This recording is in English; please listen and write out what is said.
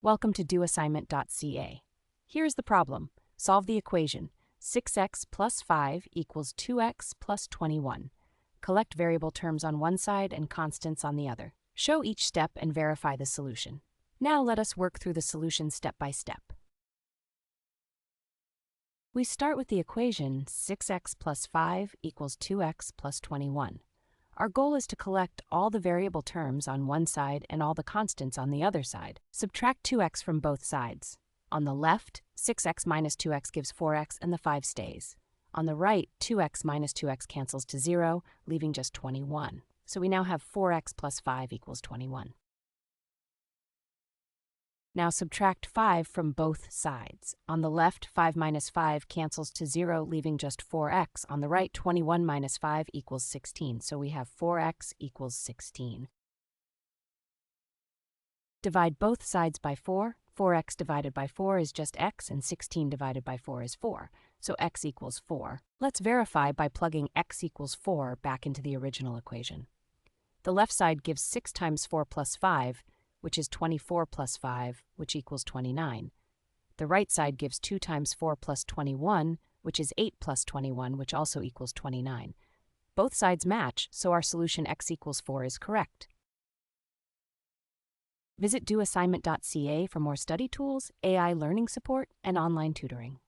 Welcome to doassignment-ca. Here's the problem. Solve the equation. 6x plus 5 equals 2x plus 21. Collect variable terms on one side and constants on the other. Show each step and verify the solution. Now let us work through the solution step by step. We start with the equation 6x plus 5 equals 2x plus 21. Our goal is to collect all the variable terms on one side and all the constants on the other side. Subtract 2x from both sides. On the left, 6x minus 2x gives 4x and the 5 stays. On the right, 2x minus 2x cancels to 0, leaving just 21. So we now have 4x plus 5 equals 21. Now subtract 5 from both sides. On the left, 5 minus 5 cancels to 0, leaving just 4x. On the right, 21 minus 5 equals 16, so we have 4x equals 16. Divide both sides by 4. 4x divided by 4 is just x, and 16 divided by 4 is 4, so x equals 4. Let's verify by plugging x equals 4 back into the original equation. The left side gives 6 times 4 plus 5, which is 24 plus 5, which equals 29. The right side gives 2 times 4 plus 21, which is 8 plus 21, which also equals 29. Both sides match, so our solution x equals 4 is correct. Visit doassignment.ca for more study tools, AI learning support, and online tutoring.